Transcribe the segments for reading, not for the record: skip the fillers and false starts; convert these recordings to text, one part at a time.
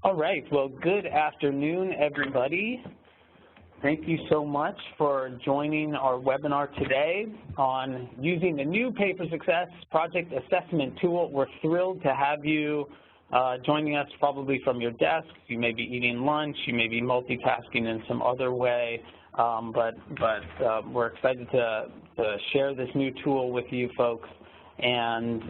All right, well, good afternoon, everybody. Thank you so much for joining our webinar today on using the new Pay for Success project assessment tool. We're thrilled to have you joining us probably from your desks. You may be eating lunch, you may be multitasking in some other way, but we're excited to share this new tool with you folks, and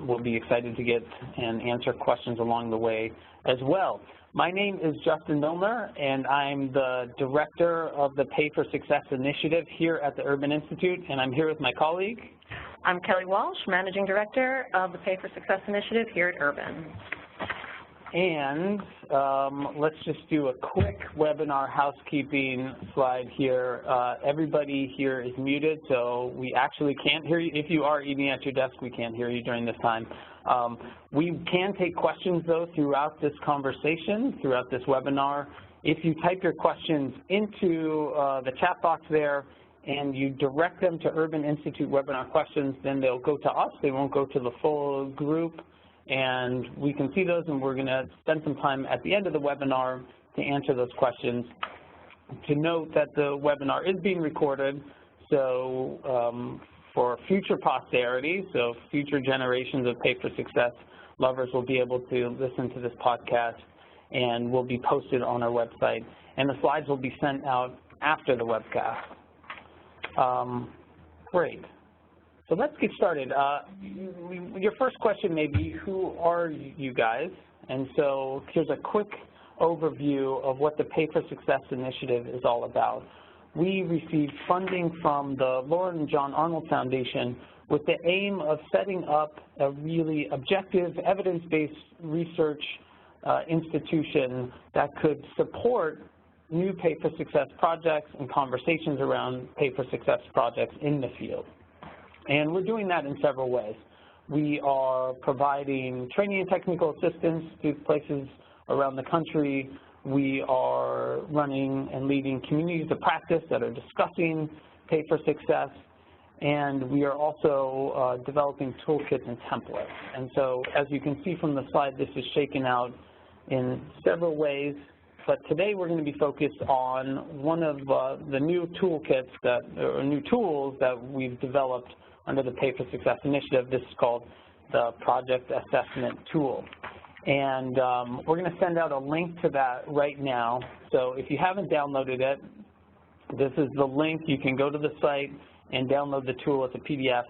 we'll be excited to get and answer questions along the way as well. My name is Justin Milner, and I'm the Director of the Pay for Success Initiative here at the Urban Institute, and I'm here with my colleague. I'm Kelly Walsh, Managing Director of the Pay for Success Initiative here at Urban. And let's just do a quick webinar housekeeping slide here. Everybody here is muted, so we actually can't hear you. If you are eating at your desk, we can't hear you during this time. We can take questions, though, throughout this conversation, throughout this webinar. If you type your questions into the chat box there and you direct them to Urban Institute webinar questions, then they'll go to us. They won't go to the full group. And we can see those, and we're going to spend some time at the end of the webinar to answer those questions. To note that the webinar is being recorded, so for future posterity, so future generations of Pay for Success lovers will be able to listen to this podcast, and will be posted on our website. And the slides will be sent out after the webcast. Great. So let's get started. Your first question may be, who are you guys? And so here's a quick overview of what the Pay for Success Initiative is all about. We received funding from the Laura and John Arnold Foundation with the aim of setting up a really objective, evidence-based research institution that could support new Pay for Success projects and conversations around Pay for Success projects in the field. And we're doing that in several ways. We are providing training and technical assistance to places around the country. We are running and leading communities of practice that are discussing Pay for Success. And we are also developing toolkits and templates. And so as you can see from the slide, this is shaken out in several ways. But today we're going to be focused on one of the new toolkits or new tools that we've developed under the Pay for Success Initiative. This is called the Project Assessment Tool. And we're going to send out a link to that right now. So if you haven't downloaded it, this is the link. You can go to the site and download the tool as a PDF.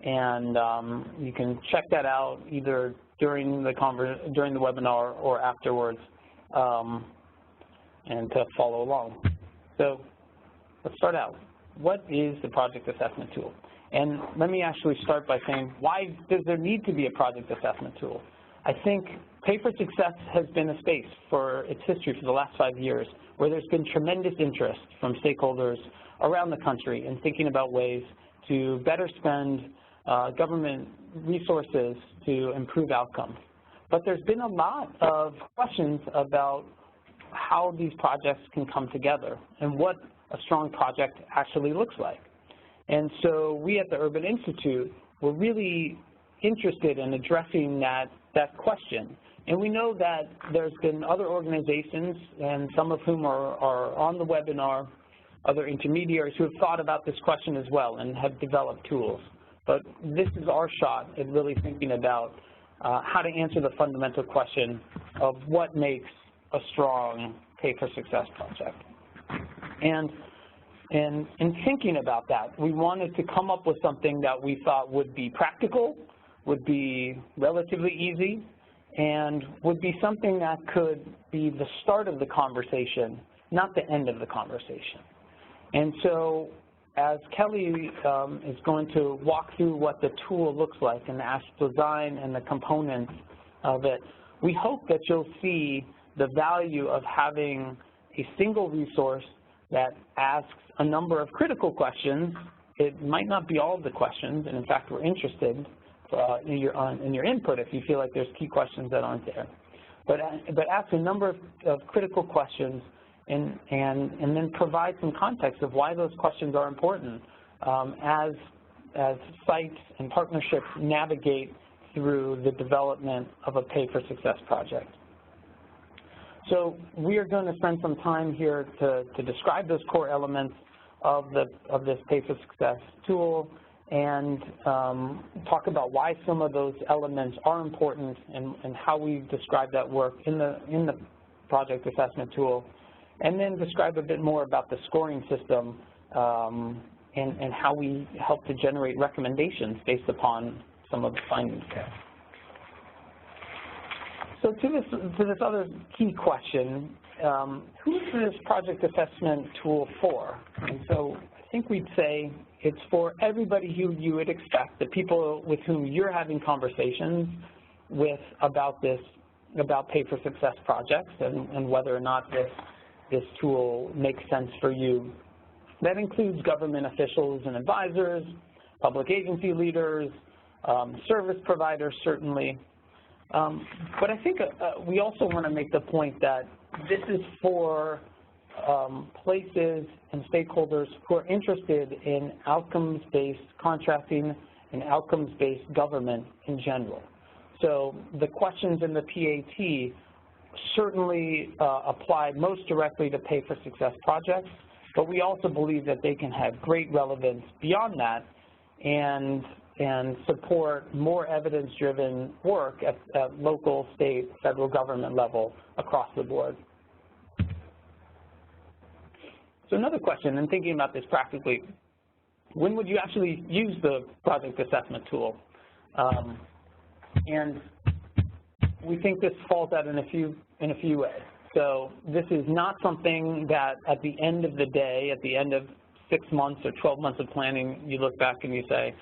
And you can check that out either during the webinar or afterwards, and to follow along. So let's start out. What is the Project Assessment Tool? And let me actually start by saying, why does there need to be a project assessment tool? I think Pay for Success has been a space for its history for the last 5 years where there's been tremendous interest from stakeholders around the country in thinking about ways to better spend government resources to improve outcomes. But there's been a lot of questions about how these projects can come together and what a strong project actually looks like. And so we at the Urban Institute were really interested in addressing that question. And we know that there's been other organizations, and some of whom are on the webinar, other intermediaries who have thought about this question as well and have developed tools. But this is our shot at really thinking about how to answer the fundamental question of what makes a strong Pay for Success project. And in thinking about that, we wanted to come up with something that we thought would be practical, would be relatively easy, and would be something that could be the start of the conversation, not the end of the conversation. And so as Kelly is going to walk through what the tool looks like and the design and the components of it, we hope that you'll see the value of having a single resource that asks a number of critical questions. It might not be all of the questions, and in fact we're interested in your input if you feel like there's key questions that aren't there. But ask a number of critical questions and then provide some context of why those questions are important as sites and partnerships navigate through the development of a Pay for Success project. So we are going to spend some time here to describe those core elements of this Pay for Success tool and talk about why some of those elements are important and how we describe that work in the project assessment tool, and then describe a bit more about the scoring system and how we help to generate recommendations based upon some of the findings there. So to this other key question, who is this project assessment tool for? And so I think we'd say it's for everybody who you would expect, the people with whom you're having conversations with about Pay for Success projects and whether or not this tool makes sense for you. That includes government officials and advisors, public agency leaders, service providers certainly. But I think we also want to make the point that this is for places and stakeholders who are interested in outcomes-based contracting and outcomes-based government in general. So the questions in the PAT certainly apply most directly to Pay for Success projects, but we also believe that they can have great relevance beyond that and support more evidence-driven work at local, state, federal government level across the board. So another question, and thinking about this practically, when would you actually use the project assessment tool? And we think this falls out in a few ways. So this is not something that at the end of the day, at the end of 6 months or 12 months of planning, you look back and you say,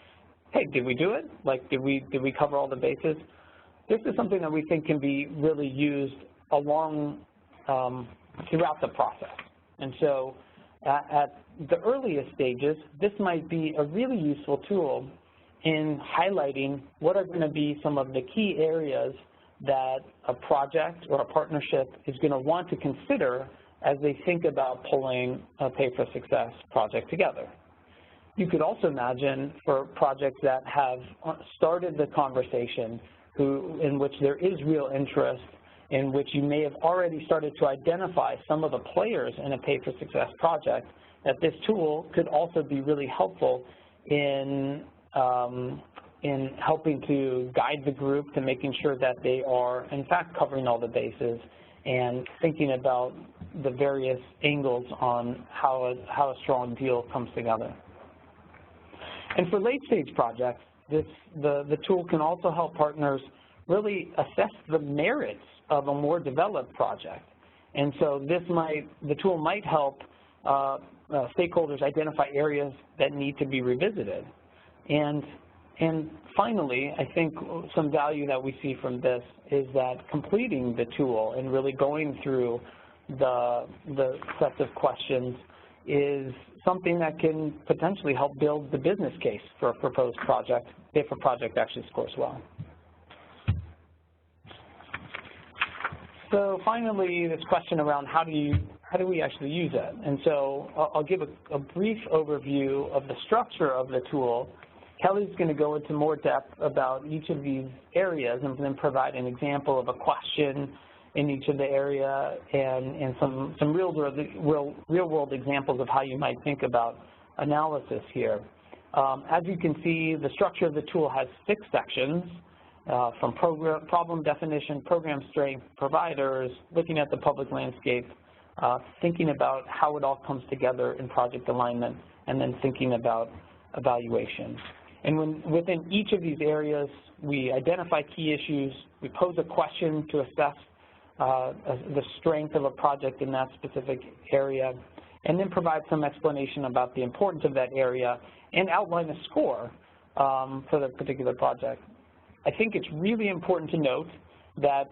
hey, did we do it? Like, did we cover all the bases? This is something that we think can be really used along throughout the process. And so at the earliest stages, this might be a really useful tool in highlighting what are going to be some of the key areas that a project or a partnership is going to want to consider as they think about pulling a Pay for Success project together. You could also imagine for projects that have started the conversation in which there is real interest, in which you may have already started to identify some of the players in a Pay for Success project, that this tool could also be really helpful in helping to guide the group to making sure that they are, in fact, covering all the bases and thinking about the various angles on how a strong deal comes together. And for late-stage projects, the tool can also help partners really assess the merits of a more developed project. And so the tool might help stakeholders identify areas that need to be revisited. And finally, I think some value that we see from this is that completing the tool and really going through the sets of questions is something that can potentially help build the business case for a proposed project if a project actually scores well. So finally, this question around how do we actually use it? And so I'll give a brief overview of the structure of the tool. Kelly's going to go into more depth about each of these areas and then provide an example of a question in each of the area and some real-world examples of how you might think about analysis here. As you can see, the structure of the tool has 6 sections, from problem definition, program strength, providers, looking at the public landscape, thinking about how it all comes together in project alignment, and then thinking about evaluation. And within each of these areas, we identify key issues, we pose a question to assess the strength of a project in that specific area, and then provide some explanation about the importance of that area and outline a score for the particular project. I think it's really important to note that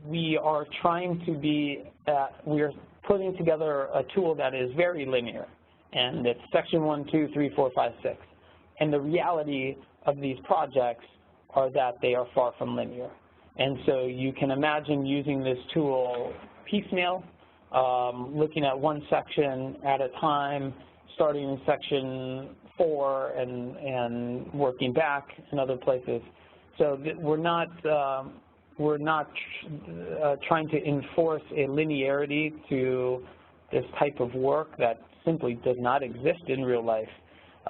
we are putting together a tool that is very linear, and it's section 1, 2, 3, 4, 5, 6. And the reality of these projects are that they are far from linear. And so you can imagine using this tool piecemeal, looking at one section at a time, starting in section 4 and working back in other places. So we're not we're not trying to enforce a linearity to this type of work that simply does not exist in real life,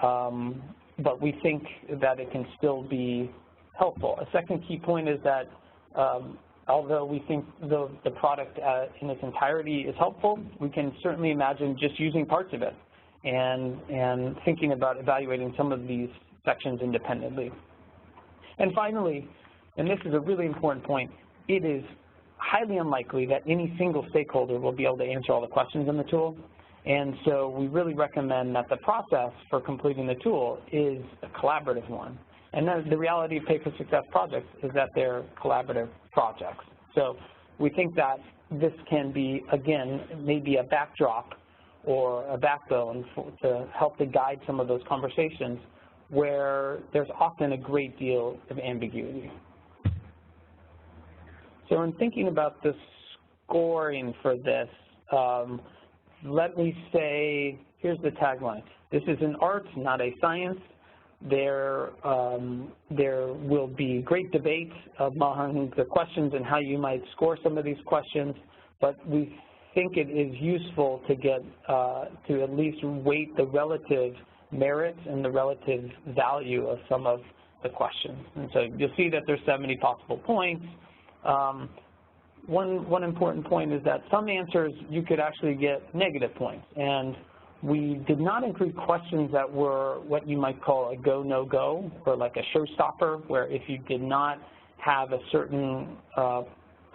but we think that it can still be helpful. A second key point is that although we think the product in its entirety is helpful, we can certainly imagine just using parts of it and thinking about evaluating some of these sections independently. And finally, and this is a really important point, it is highly unlikely that any single stakeholder will be able to answer all the questions in the tool. And so we really recommend that the process for completing the tool is a collaborative one. And then the reality of Pay for Success projects is that they're collaborative projects. So we think that this can be, again, maybe a backdrop or a backbone to help to guide some of those conversations where there's often a great deal of ambiguity. So in thinking about the scoring for this, let me say, here's the tagline. This is an art, not a science. There will be great debate among the questions and how you might score some of these questions, but we think it is useful to get to at least weight the relative merits and the relative value of some of the questions. And so you'll see that there's 70 possible points. One important point is that some answers you could actually get negative points, and we did not include questions that were what you might call a go, no go, or like a showstopper, where if you did not have a certain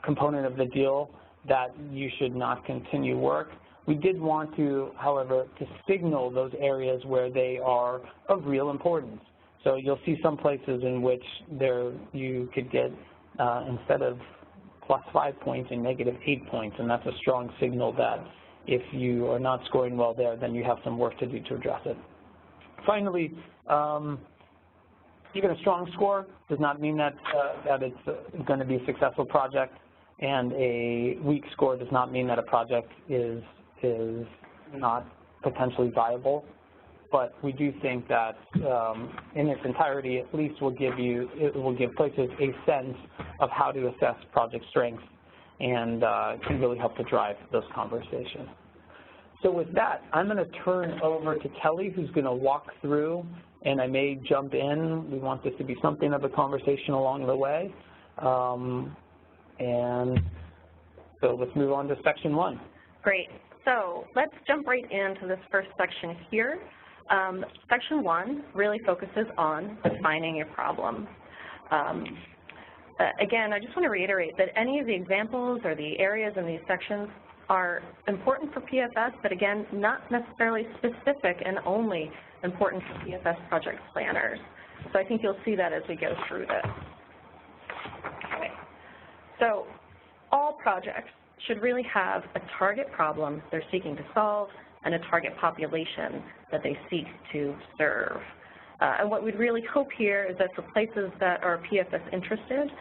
component of the deal that you should not continue work. We did want to, however, to signal those areas where they are of real importance. So you'll see some places in which you could get, instead of +5 points, and -8 points, and that's a strong signal that if you are not scoring well there, then you have some work to do to address it. Finally, even a strong score does not mean that it's going to be a successful project, and a weak score does not mean that a project is not potentially viable. But we do think that in its entirety, at least it will give places a sense of how to assess project strengths, and can really help to drive those conversations. So with that, I'm going to turn over to Kelly, who's going to walk through, and I may jump in. We want this to be something of a conversation along the way. And so let's move on to section 1. Great. So let's jump right into this first section here. Section 1 really focuses on defining your problem. Again, I just want to reiterate that any of the examples or the areas in these sections are important for PFS, but again, not necessarily specific and only important for PFS project planners. So I think you'll see that as we go through this. Okay. So all projects should really have a target problem they're seeking to solve and a target population that they seek to serve. And what we'd really hope here is that for places that are PFS interested,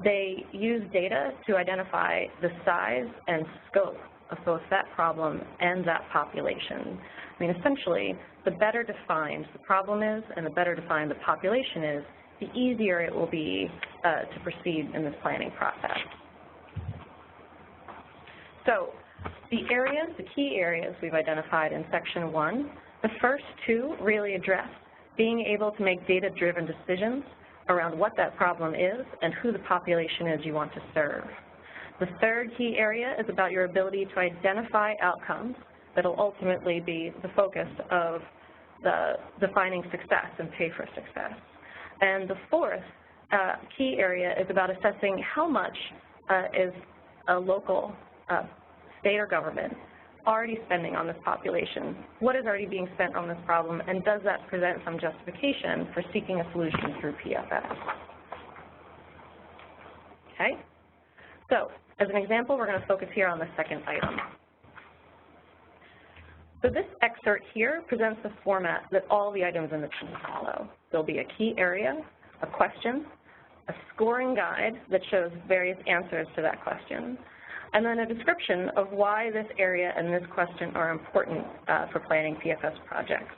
they use data to identify the size and scope of both that problem and that population. I mean, essentially, the better defined the problem is and the better defined the population is, the easier it will be to proceed in this planning process. So the key areas we've identified in section 1, the first 2 really address being able to make data-driven decisions around what that problem is and who the population is you want to serve. The third key area is about your ability to identify outcomes that will ultimately be the focus of the defining success and Pay for Success. And the fourth key area is about assessing how much is a local state or government already spending on this population. What is already being spent on this problem, and does that present some justification for seeking a solution through PFS? Okay, so as an example, we're going to focus here on the second item. So this excerpt here presents the format that all the items in the team follow. There'll be a key area, a question, a scoring guide that shows various answers to that question, and then a description of why this area and this question are important for planning PFS projects.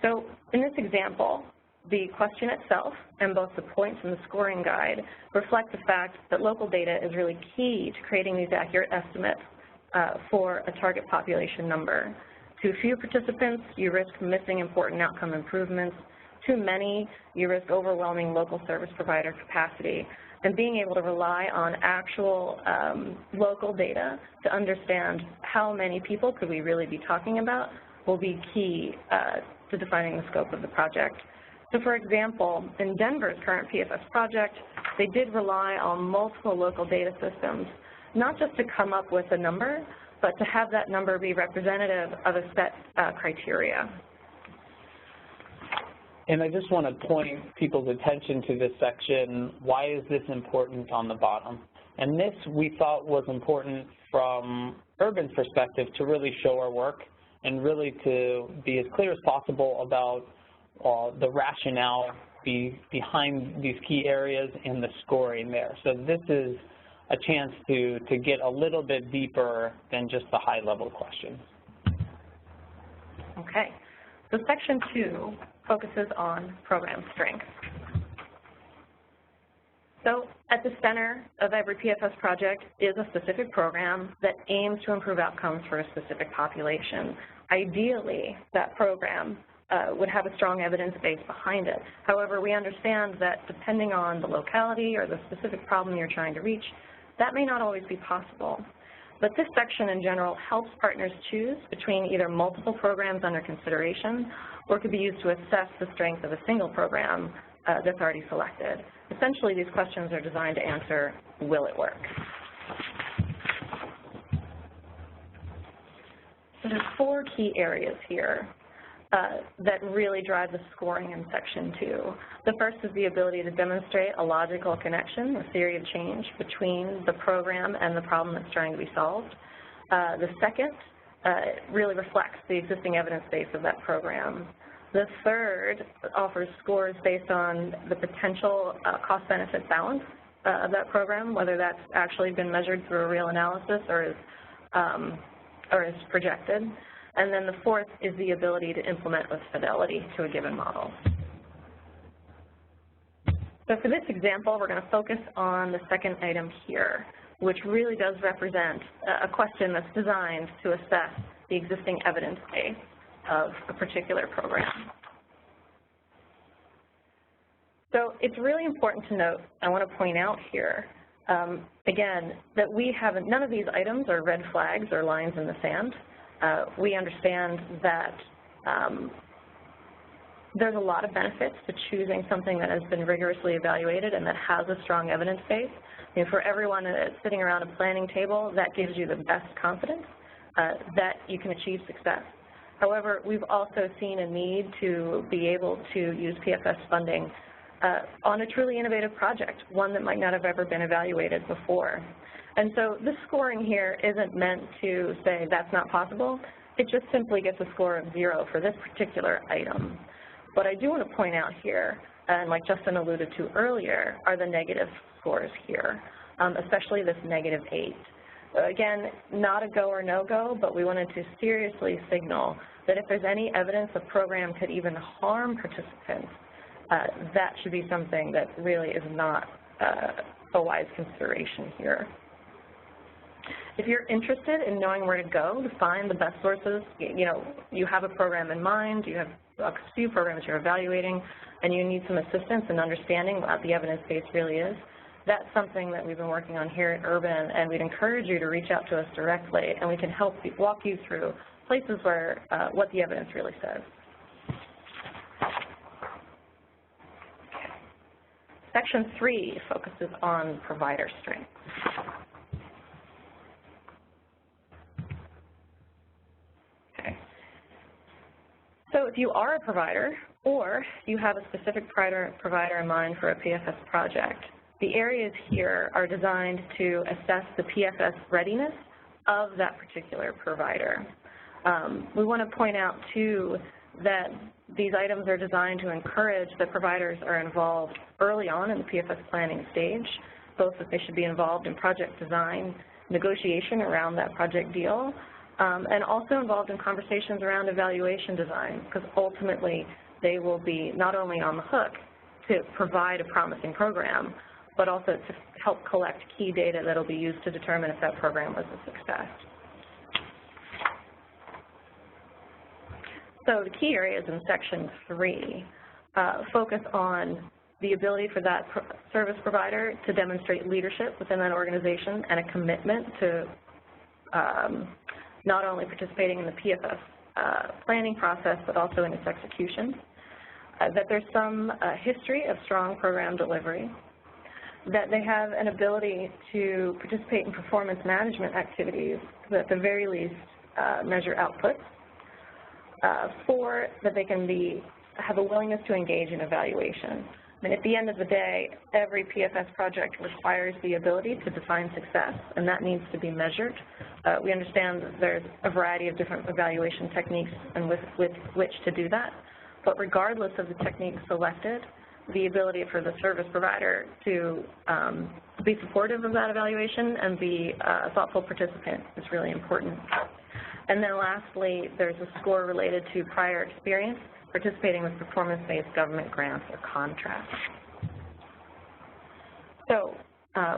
So in this example, the question itself and both the points in the scoring guide reflect the fact that local data is really key to creating these accurate estimates for a target population number. Too few participants, you risk missing important outcome improvements. Too many, you risk overwhelming local service provider capacity. And being able to rely on actual local data to understand how many people could we really be talking about will be key to defining the scope of the project. So for example, in Denver's current PFS project, they did rely on multiple local data systems, not just to come up with a number, but to have that number be representative of a set criteria. And I just want to point people's attention to this section. Why is this important on the bottom? And this we thought was important from Urban's perspective to really show our work and really to be as clear as possible about the rationale behind these key areas and the scoring there. So this is a chance to get a little bit deeper than just the high-level questions. Okay. So section 2 focuses on program strength. So at the center of every PFS project is a specific program that aims to improve outcomes for a specific population. Ideally, that program would have a strong evidence base behind it. However, we understand that depending on the locality or the specific problem you're trying to reach, that may not always be possible. But this section in general helps partners choose between either multiple programs under consideration or could be used to assess the strength of a single program that's already selected. Essentially, these questions are designed to answer, will it work? So there's 4 key areas here that really drive the scoring in section 2. The first is the ability to demonstrate a logical connection, a theory of change, between the program and the problem that's trying to be solved. The second really reflects the existing evidence base of that program. The third offers scores based on the potential cost-benefit balance of that program, whether that's actually been measured through a real analysis or is projected. And then the fourth is the ability to implement with fidelity to a given model. So for this example, we're going to focus on the second item here, which really does represent a question that's designed to assess the existing evidence base of a particular program. So it's really important to note, I want to point out here, again, that none of these items are red flags or lines in the sand. We understand that there's a lot of benefits to choosing something that has been rigorously evaluated and that has a strong evidence base. And for everyone sitting around a planning table, that gives you the best confidence that you can achieve success. However, we've also seen a need to be able to use PFS funding on a truly innovative project, one that might not have ever been evaluated before. And so this scoring here isn't meant to say that's not possible. It just simply gets a score of 0 for this particular item. But I do want to point out here, and like Justin alluded to earlier, are the negative scores here, especially this -8. Again, not a go or no-go, but we wanted to seriously signal that if there's any evidence the program could even harm participants, that should be something that really is not a wise consideration here. If you're interested in knowing where to go to find the best sources, you have a program in mind, you have a few programs you're evaluating, and you need some assistance in understanding what the evidence base really is, that's something that we've been working on here at Urban, and we'd encourage you to reach out to us directly, and we can help walk you through places where what the evidence really says. Section 3 focuses on provider strength. Okay. So if you are a provider or you have a specific provider in mind for a PFS project, the areas here are designed to assess the PFS readiness of that particular provider. We want to point out, too, that these items are designed to encourage that providers are involved early on in the PFS planning stage, both that they should be involved in project design, negotiation around that project deal, and also involved in conversations around evaluation design, because ultimately they will be not only on the hook to provide a promising program, but also to help collect key data that will be used to determine if that program was a success. So the key areas in Section 3 focus on the ability for that service provider to demonstrate leadership within that organization and a commitment to not only participating in the PFS planning process, but also in its execution. That there's some history of strong program delivery. That they have an ability to participate in performance management activities that at the very least measure outputs. 4, that they can have a willingness to engage in evaluation. I mean, at the end of the day, every PFS project requires the ability to define success, and that needs to be measured. We understand that there's a variety of different evaluation techniques and with which to do that, but regardless of the technique selected, the ability for the service provider to be supportive of that evaluation and be a thoughtful participant is really important. And then lastly, there's a score related to prior experience participating with performance-based government grants or contracts. So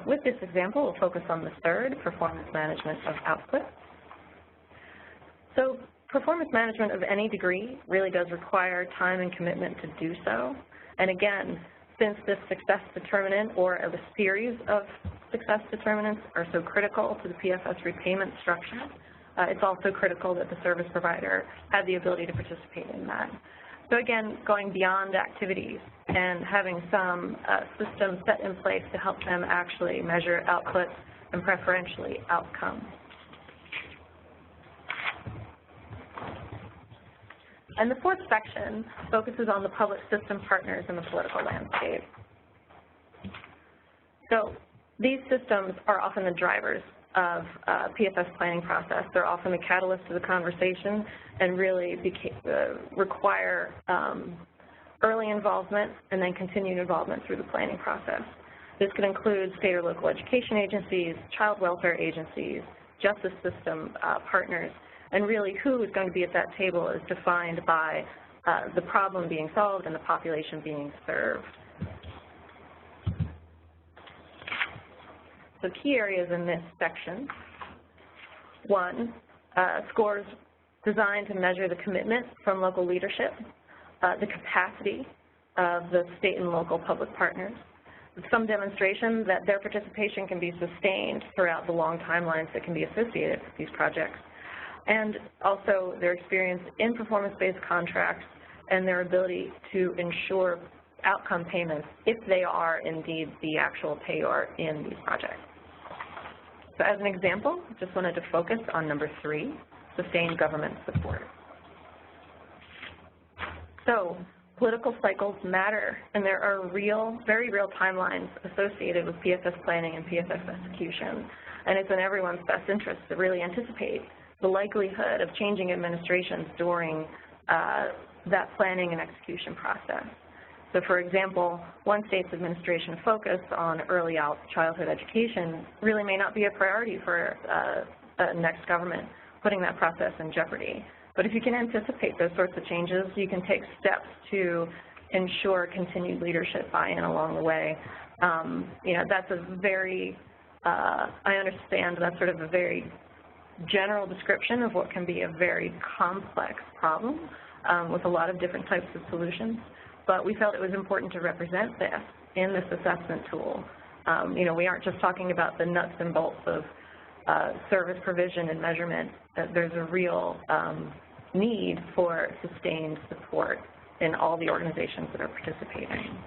with this example, we'll focus on the third, performance management of output. So performance management of any degree really does require time and commitment to do so. And again, since this success determinant or a series of success determinants are so critical to the PFS repayment structure, it's also critical that the service provider have the ability to participate in that. So again, going beyond activities and having some systems set in place to help them actually measure outputs and preferentially outcomes. And the fourth section focuses on the public system partners in the political landscape. So these systems are often the drivers of PFS planning process. They're often the catalyst to the conversation and really require early involvement and then continued involvement through the planning process. This could include state or local education agencies, child welfare agencies, justice system partners, and really who is going to be at that table is defined by the problem being solved and the population being served. So key areas in this section. 1, scores designed to measure the commitment from local leadership, the capacity of the state and local public partners, some demonstration that their participation can be sustained throughout the long timelines that can be associated with these projects, and also their experience in performance-based contracts and their ability to ensure outcome payments if they are indeed the actual payor in these projects. So as an example, just wanted to focus on number 3, sustained government support. So political cycles matter, and there are very real timelines associated with PFS planning and PFS execution, and it's in everyone's best interest to really anticipate the likelihood of changing administrations during that planning and execution process. So for example, one state's administration focus on early childhood education really may not be a priority for the next government, putting that process in jeopardy. But if you can anticipate those sorts of changes, you can take steps to ensure continued leadership buy-in along the way. That's a very, I understand that's sort of a very general description of what can be a very complex problem with a lot of different types of solutions. But we felt it was important to represent this in this assessment tool. We aren't just talking about the nuts and bolts of service provision and measurement. There's a real need for sustained support in all the organizations that are participating.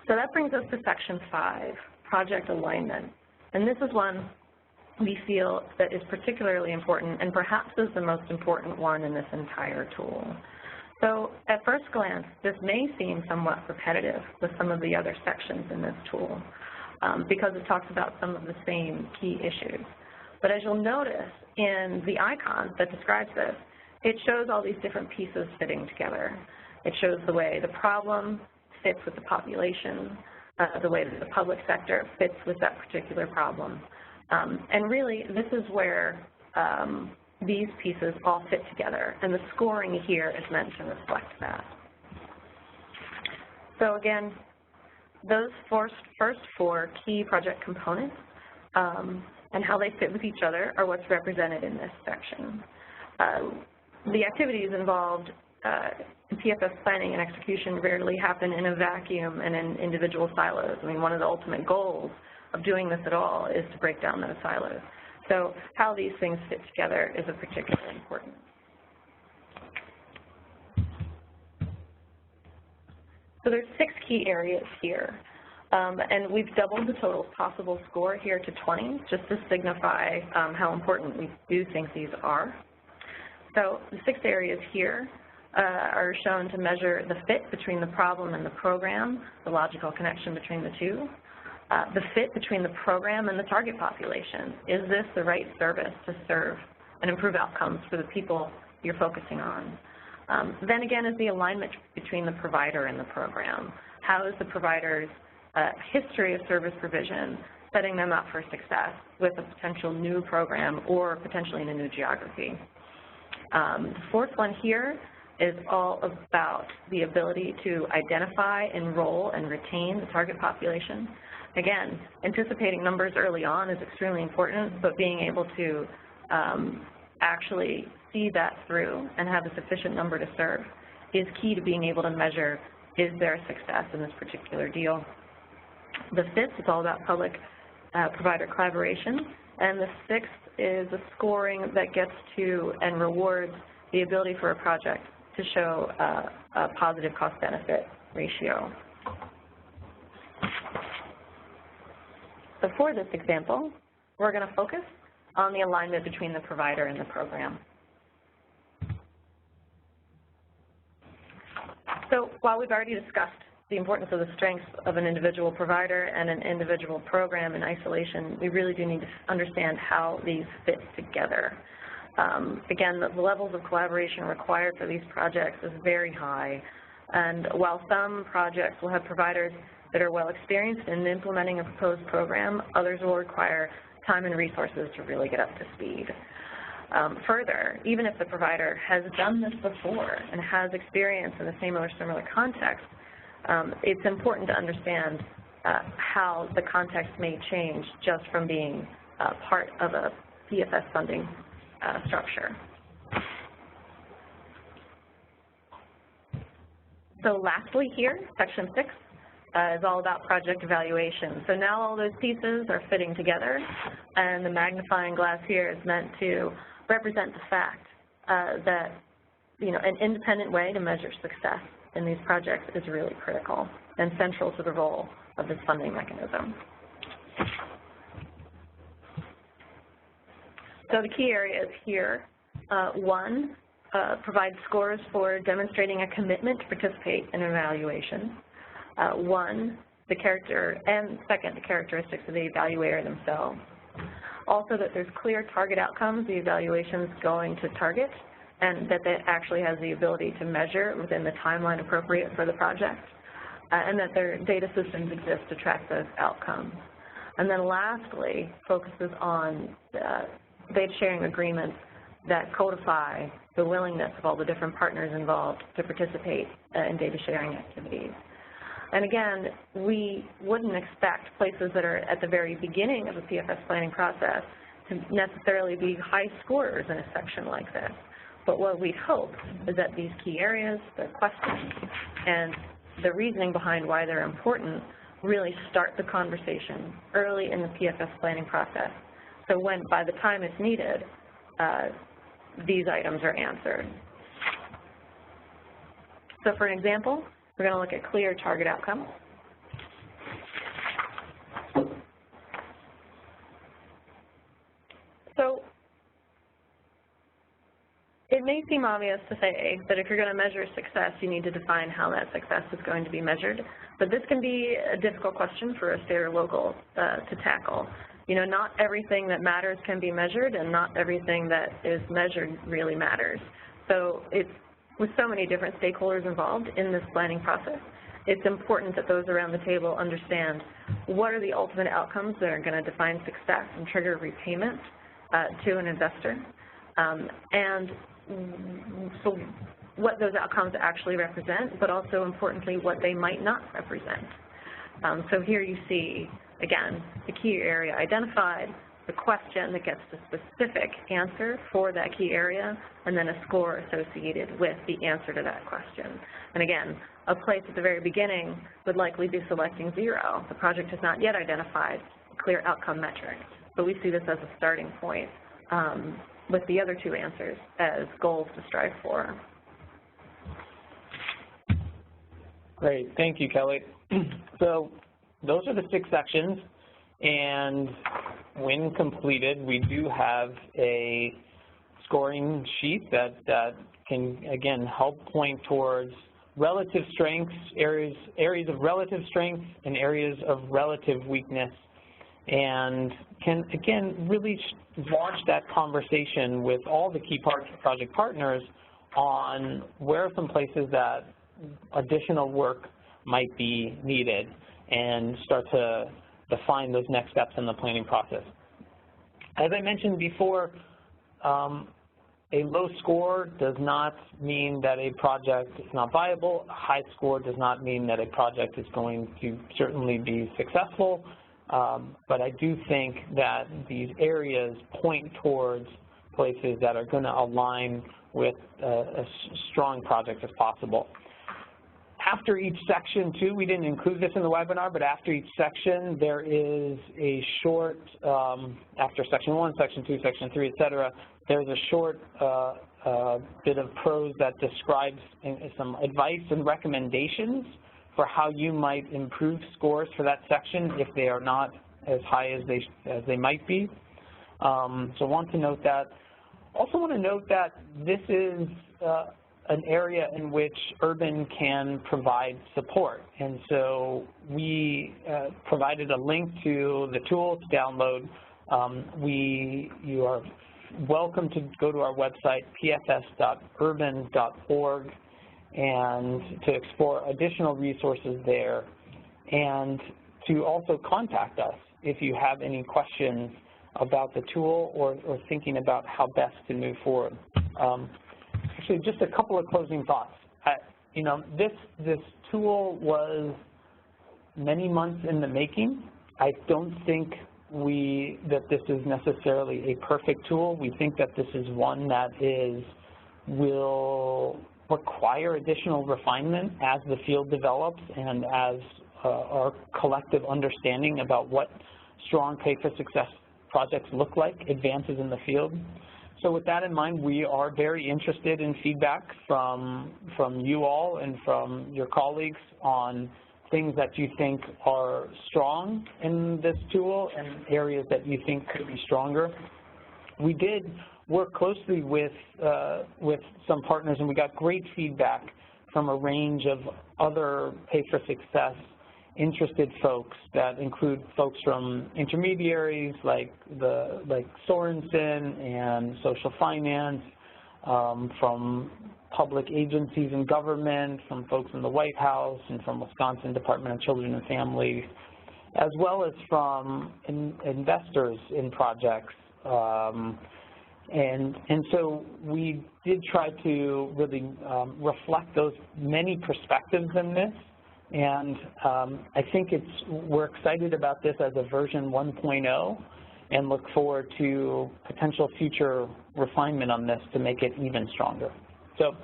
So that brings us to section 5, project alignment. And this is one we feel that is particularly important and perhaps is the most important one in this entire tool. So at first glance, this may seem somewhat repetitive with some of the other sections in this tool because it talks about some of the same key issues. But as you'll notice in the icon that describes this, it shows all these different pieces fitting together. It shows the way the problem fits with the population, the way that the public sector fits with that particular problem. And really, this is where these pieces all fit together, and the scoring here is meant to reflect that. So again, those first four key project components and how they fit with each other are what's represented in this section. The activities involved in PFS planning and execution rarely happen in a vacuum and in individual silos. I mean, one of the ultimate goals of doing this at all is to break down those silos. So how these things fit together is particularly important. So there's 6 key areas here, and we've doubled the total possible score here to 20, just to signify how important we do think these are. So the 6 areas here are shown to measure the fit between the problem and the program, the logical connection between the two, the fit between the program and the target population. Is this the right service to serve and improve outcomes for the people you're focusing on? Then again is the alignment between the provider and the program. How is the provider's history of service provision setting them up for success with a potential new program or potentially in a new geography? The fourth one here is all about the ability to identify, enroll, and retain the target population. Again, anticipating numbers early on is extremely important, but being able to actually see that through and have a sufficient number to serve is key to being able to measure, is there a success in this particular deal? The fifth is all about public-provider collaboration, and the sixth is a scoring that gets to and rewards the ability for a project to show a positive cost-benefit ratio. So for this example, we're going to focus on the alignment between the provider and the program. So while we've already discussed the importance of the strengths of an individual provider and an individual program in isolation, we really do need to understand how these fit together. Again, the levels of collaboration required for these projects is very high, and while some projects will have providers that are well experienced in implementing a proposed program, others will require time and resources to really get up to speed. Further, even if the provider has done this before and has experience in the same or similar context, it's important to understand how the context may change just from being part of a PFS funding structure. So lastly here, section 6 is all about project evaluation. So now all those pieces are fitting together, and the magnifying glass here is meant to represent the fact that, you know, an independent way to measure success in these projects is really critical and central to the role of this funding mechanism. So the key areas here, one, provide scores for demonstrating a commitment to participate in an evaluation. One, the character, and second, the characteristics of the evaluator themselves. Also that there's clear target outcomes the evaluation's going to target, and that it actually has the ability to measure within the timeline appropriate for the project, and that their data systems exist to track those outcomes. And then lastly, focuses on data sharing agreements that codify the willingness of all the different partners involved to participate in data sharing activities. And again, we wouldn't expect places that are at the very beginning of a PFS planning process to necessarily be high scorers in a section like this. But what we hope is that these key areas, the questions, and the reasoning behind why they're important really start the conversation early in the PFS planning process. So when, by the time it's needed, these items are answered. So for an example, we're going to look at clear target outcomes. So it may seem obvious to say that if you're going to measure success, you need to define how that success is going to be measured. But this can be a difficult question for a state or local to tackle. You know, not everything that matters can be measured, and not everything that is measured really matters. So it's, with so many different stakeholders involved in this planning process, it's important that those around the table understand what are the ultimate outcomes that are going to define success and trigger repayment to an investor. and so what those outcomes actually represent, but also importantly what they might not represent. So here you see, again, the key area identified, the question that gets the specific answer for that key area, and then a score associated with the answer to that question. And again, a place at the very beginning would likely be selecting 0. The project has not yet identified a clear outcome metric, but we see this as a starting point with the other 2 answers as goals to strive for. Great, thank you, Kelly. So those are the 6 sections, and when completed, we do have a scoring sheet that can, again, help point towards relative strengths, areas of relative strength and areas of relative weakness, and can, again, really launch that conversation with all the key project partners on where are some places that additional work might be needed, and start to define those next steps in the planning process. As I mentioned before, a low score does not mean that a project is not viable. A high score does not mean that a project is going to certainly be successful, but I do think that these areas point towards places that are going to align with a strong project as possible. After each section, too, we didn't include this in the webinar, but after each section, there is a short, after section 1, section 2, section 3, et cetera, there's a short bit of prose that describes some advice and recommendations for how you might improve scores for that section if they are not as high as they might be. So I want to note that. Also want to note that this is an area in which Urban can provide support. And so we provided a link to the tool to download. You are welcome to go to our website, pfs.urban.org, and to explore additional resources there, and to also contact us if you have any questions about the tool or thinking about how best to move forward. Actually, just a couple of closing thoughts. You know, this tool was many months in the making. I don't think that this is necessarily a perfect tool. We think that this is one that will require additional refinement as the field develops and as our collective understanding about what strong pay for success projects look like advances in the field. So with that in mind, we are very interested in feedback from you all and from your colleagues on things that you think are strong in this tool and areas that you think could be stronger. We did work closely with some partners, and we got great feedback from a range of other pay for success interested folks that include folks from intermediaries like Sorensen and social finance, from public agencies and government, from folks in the White House and from Wisconsin Department of Children and Families, as well as from investors in projects. And so we did try to really reflect those many perspectives in this. And I think we're excited about this as a version 1.0 and look forward to potential future refinement on this to make it even stronger. So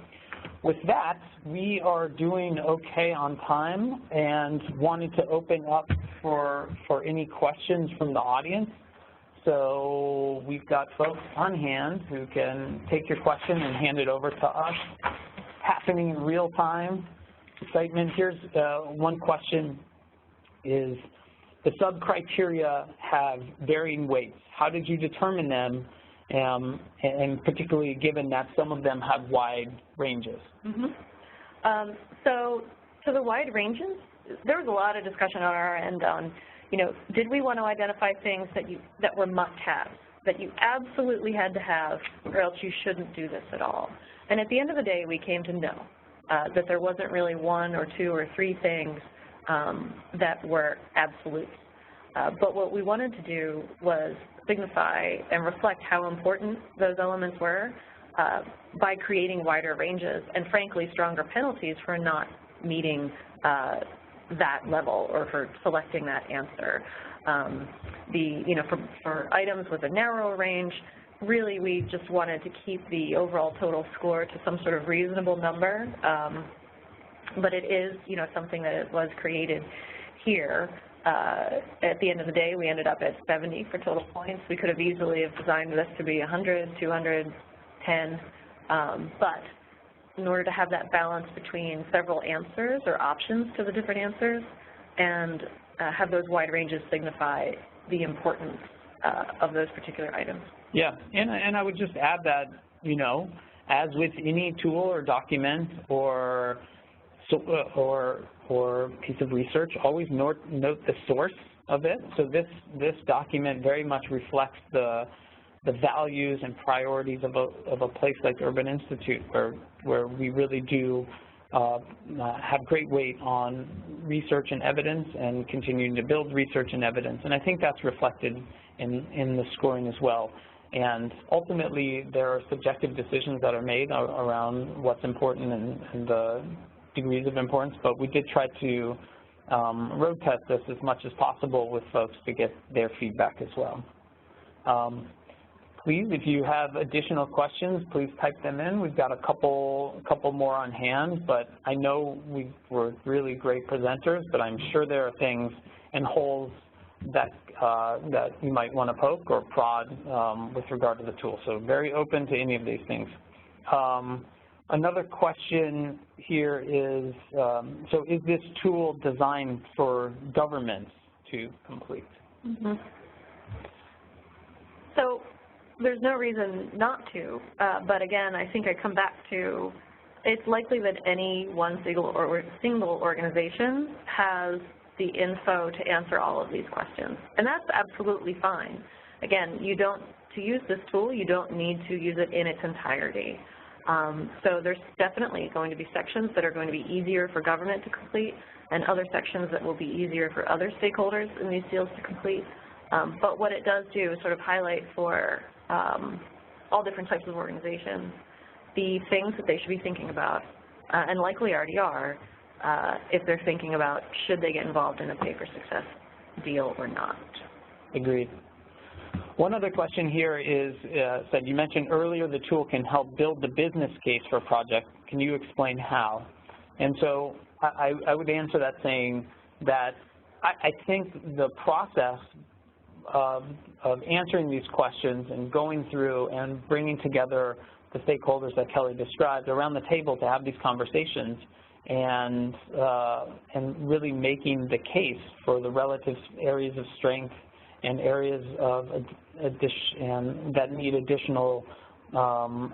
with that, we are doing okay on time and wanted to open up for any questions from the audience. So we've got folks on hand who can take your question and hand it over to us, happening in real time. Excitement. Here's one question is, the sub-criteria have varying weights. How did you determine them, and particularly given that some of them have wide ranges? Mm-hmm. So the wide ranges, there was a lot of discussion on our end on, you know, did we want to identify things that were must-haves, that you absolutely had to have, or else you shouldn't do this at all? And at the end of the day, we came to know that there wasn't really 1 or 2 or 3 things that were absolute. But what we wanted to do was signify and reflect how important those elements were by creating wider ranges and, frankly, stronger penalties for not meeting that level or for selecting that answer. For items with a narrower range, really we just wanted to keep the overall total score to some sort of reasonable number, but it is, something that was created here. At the end of the day, we ended up at 70 for total points. We could have easily have designed this to be 100, 200, 10, but in order to have that balance between several answers or options to the different answers and have those wide ranges signify the importance of those particular items. Yeah, and I would just add that, as with any tool or document or piece of research, always note the source of it. So this document very much reflects the values and priorities of a place like Urban Institute, where we really do have great weight on research and evidence and continuing to build research and evidence. And I think that's reflected in the scoring as well. And ultimately, there are subjective decisions that are made around what's important and the degrees of importance, but we did try to road test this as much as possible with folks to get their feedback as well. Please, if you have additional questions, please type them in. We've got a couple more on hand, but I know we were really great presenters, but I'm sure there are things and holes that you might want to poke or prod with regard to the tool. So very open to any of these things. Another question here is, so is this tool designed for governments to complete? Mm-hmm. So there's no reason not to, but again, I think I come back to it's likely that any one single organization has the info to answer all of these questions, and that's absolutely fine. Again, to use this tool, you don't need to use it in its entirety. So there's definitely going to be sections that are going to be easier for government to complete and other sections that will be easier for other stakeholders in these fields to complete. But what it does do is sort of highlight for all different types of organizations the things that they should be thinking about, and likely already are, if they're thinking about should they get involved in a pay for success deal or not. Agreed. One other question here is, said you mentioned earlier the tool can help build the business case for a project. Can you explain how? And so I would answer that saying that I think the process of answering these questions and going through and bringing together the stakeholders that Kelly described around the table to have these conversations and really making the case for the relative areas of strength and areas of that need additional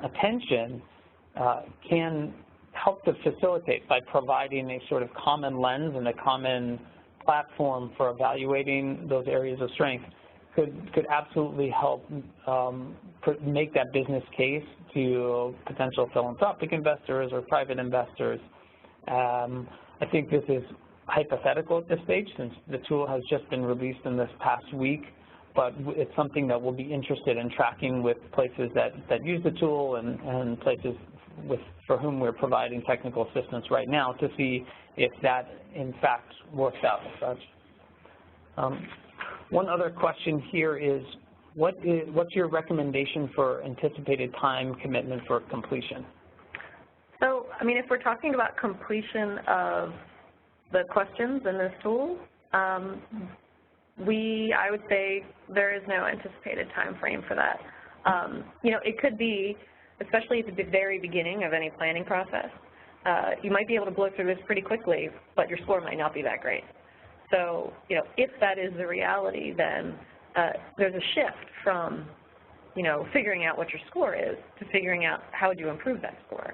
attention can help to facilitate by providing a sort of common lens and a common platform for evaluating those areas of strength could absolutely help make that business case to potential philanthropic investors or private investors. I think this is hypothetical at this stage since the tool has just been released in this past week, but it's something that we'll be interested in tracking with places that use the tool and places for whom we're providing technical assistance right now to see if that in fact works out as such. One other question here is, what's your recommendation for anticipated time commitment for completion? So, I mean, if we're talking about completion of the questions in this tool, I would say there is no anticipated time frame for that. It could be, especially at the very beginning of any planning process, you might be able to blow through this pretty quickly, but your score might not be that great. So, if that is the reality, then there's a shift from, figuring out what your score is to figuring out how would you improve that score.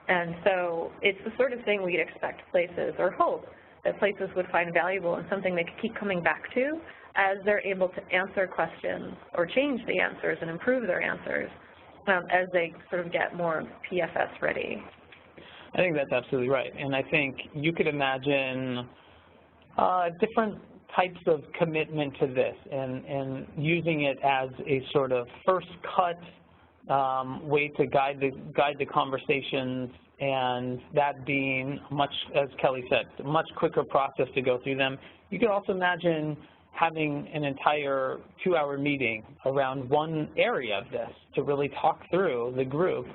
And so it's the sort of thing we'd expect places, or hope that places would find valuable and something they could keep coming back to as they're able to answer questions or change the answers and improve their answers as they sort of get more PFS ready. I think that's absolutely right. And I think you could imagine different types of commitment to this and using it as a sort of first cut way to guide the conversations, and that being much, as Kelly said, a much quicker process to go through them. You could also imagine having an entire 2-hour meeting around one area of this to really talk through the group.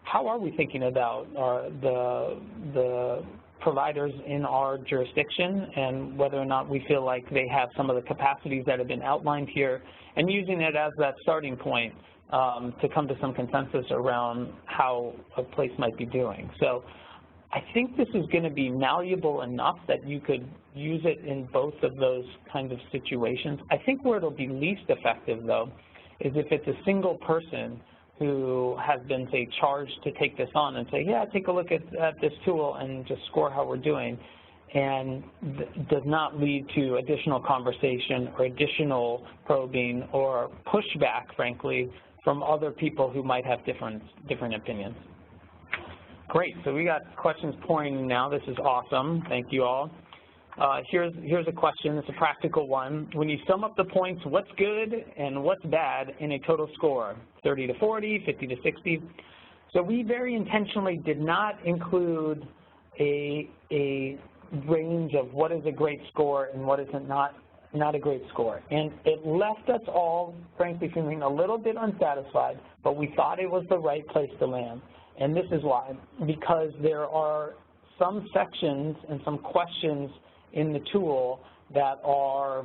How are we thinking about the providers in our jurisdiction and whether or not we feel like they have some of the capacities that have been outlined here, and using it as that starting point to come to some consensus around how a place might be doing. So I think this is going to be malleable enough that you could use it in both of those kinds of situations. I think where it'll be least effective, though, is if it's a single person who has been, say, charged to take this on and say, yeah, take a look at this tool and just score how we're doing, and does not lead to additional conversation or additional probing or pushback, frankly, from other people who might have different opinions. Great, so we got questions pouring in now. This is awesome. Thank you all. Here's a question. It's a practical one. When you sum up the points, what's good and what's bad in a total score? 30 to 40, 50 to 60. So we very intentionally did not include a range of what is a great score and what is not a great score. And it left us all, frankly, feeling a little bit unsatisfied, but we thought it was the right place to land. And this is why, because there are some sections and some questions in the tool that are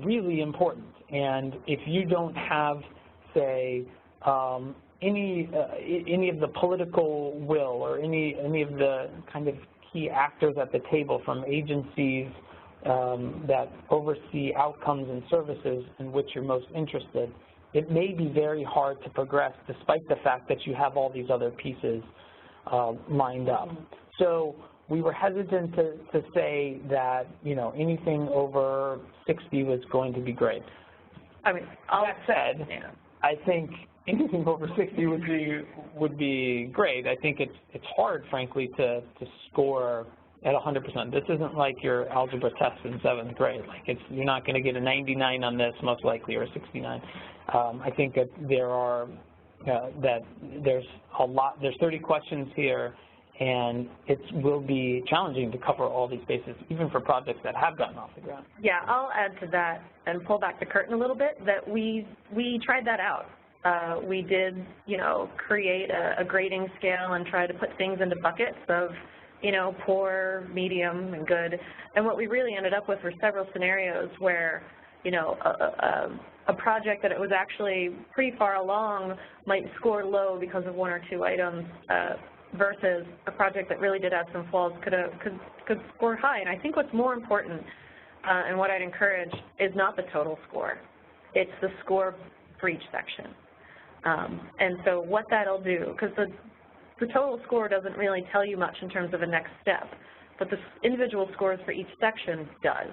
really important. And if you don't have, say, any of the political will or any of the kind of key actors at the table from agencies that oversee outcomes and services in which you're most interested, it may be very hard to progress despite the fact that you have all these other pieces lined up. So we were hesitant to say that, you know, anything over 60 was going to be great. I mean, that said, yeah, I think anything over 60 would be great. I think it's hard, frankly, to score at 100%. This isn't like your algebra test in 7th grade. Like you're not going to get a 99 on this, most likely, or a 69. I think that there's 30 questions here, and it will be challenging to cover all these bases, even for projects that have gotten off the ground. Yeah, I'll add to that and pull back the curtain a little bit, that we tried that out. We did, you know, create a grading scale and try to put things into buckets of, you know, poor, medium, and good. And what we really ended up with were several scenarios where, you know, a project that it was actually pretty far along might score low because of 1 or 2 items, versus a project that really did have some flaws could score high. And I think what's more important, and what I'd encourage, is not the total score. It's the score for each section. And so what that'll do, because the total score doesn't really tell you much in terms of a next step, but the individual scores for each section does.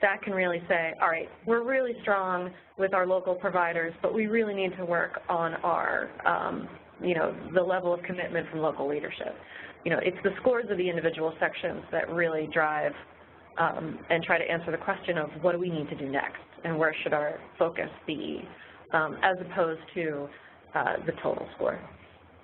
That can really say, all right, we're really strong with our local providers, but we really need to work on our, you know, the level of commitment from local leadership. You know, it's the scores of the individual sections that really drive and try to answer the question of what do we need to do next and where should our focus be, as opposed to the total score.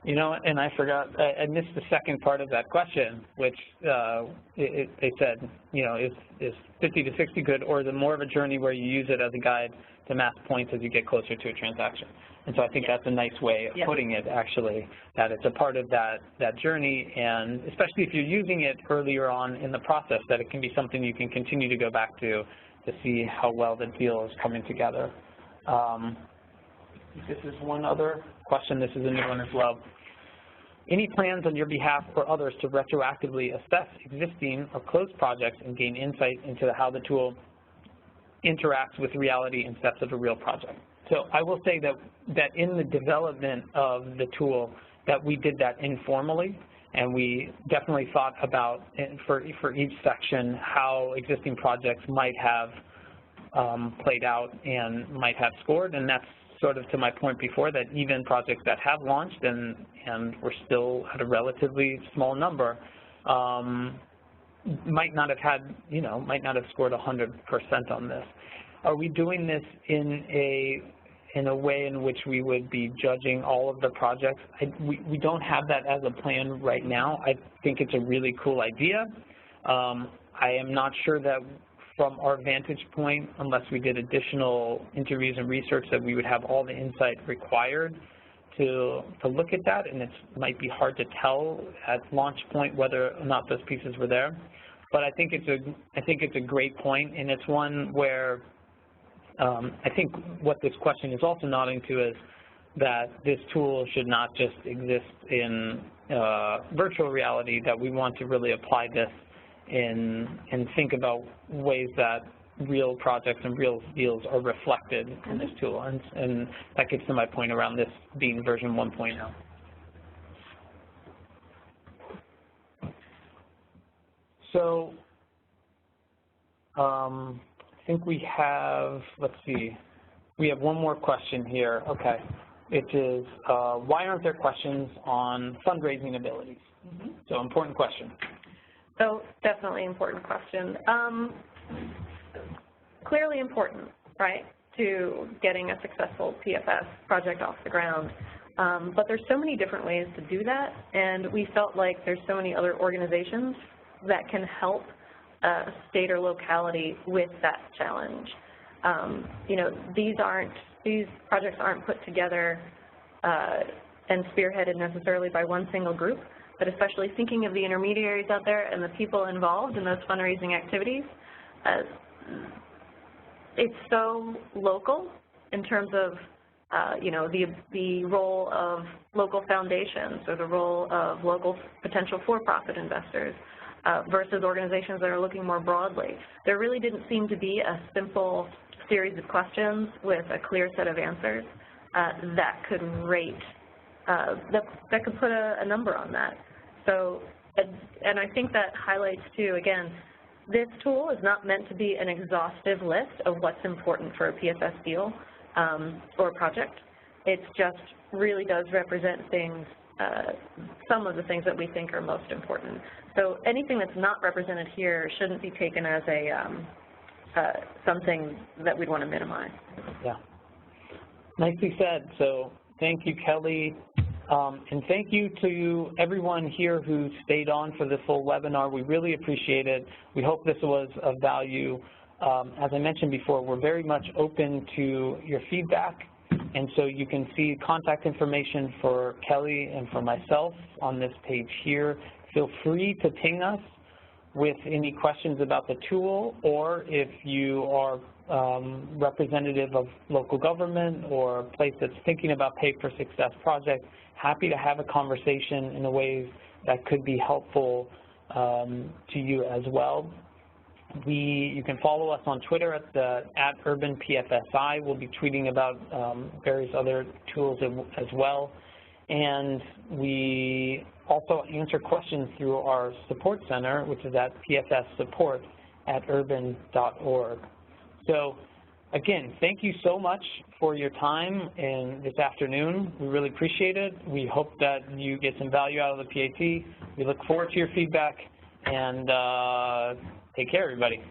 You know, and I forgot, I missed the second part of that question, which they said, you know, is 50 to 60 good, or is it more of a journey where you use it as a guide to mass points as you get closer to a transaction? And so I think that's a nice way of putting it, actually, that it's a part of that journey, and especially if you're using it earlier on in the process, that it can be something you can continue to go back to see how well the deal is coming together. This is one other question. This is a new one as well. Any plans on your behalf or others to retroactively assess existing or closed projects and gain insight into how the tool interacts with reality and steps of a real project? So I will say that in the development of the tool, that we did that informally, and we definitely thought about, for each section, how existing projects might have played out and might have scored, and that's sort of to my point before, that even projects that have launched and we're still at a relatively small number, might not have had, might not have scored 100% on this. Are we doing this in a way in which we would be judging all of the projects? We don't have that as a plan right now. I think it's a really cool idea. I am not sure that from our vantage point, unless we did additional interviews and research, that we would have all the insight required to look at that, and it might be hard to tell at launch point whether or not those pieces were there. But I think it's a great point, and it's one where I think what this question is also nodding to is that this tool should not just exist in virtual reality, that we want to really apply this and think about ways that real projects and real deals are reflected in this tool. And that gets to my point around this being version 1.0. So I think we have, let's see, we have one more question here. Okay. It is, why aren't there questions on fundraising abilities? So important question. So definitely important question. Clearly important, right, to getting a successful PFS project off the ground. But there's so many different ways to do that, and we felt like there's so many other organizations that can help a state or locality with that challenge. These projects aren't put together and spearheaded necessarily by one single group, but especially thinking of the intermediaries out there and the people involved in those fundraising activities. It's so local in terms of, the role of local foundations or the role of local potential for-profit investors versus organizations that are looking more broadly. There really didn't seem to be a simple series of questions with a clear set of answers that could rate, that could put a number on that. So, and I think that highlights too, again, this tool is not meant to be an exhaustive list of what's important for a PFS deal or project. It just really does represent things, some of the things that we think are most important. So anything that's not represented here shouldn't be taken as a something that we'd want to minimize. Yeah. Nicely said. So thank you, Kelly. And thank you to everyone here who stayed on for this full webinar. We really appreciate it. We hope this was of value. As I mentioned before, we're very much open to your feedback, and so you can see contact information for Kelly and for myself on this page here. Feel free to ping us with any questions about the tool, or if you are representative of local government or a place that's thinking about Pay for Success projects, happy to have a conversation in a way that could be helpful to you as well. You can follow us on Twitter at UrbanPFSI. We'll be tweeting about various other tools as well. And we also answer questions through our support center, which is at pfssupport@urban.org. So again, thank you so much for your time this afternoon. We really appreciate it. We hope that you get some value out of the PAT. We look forward to your feedback, and take care, everybody.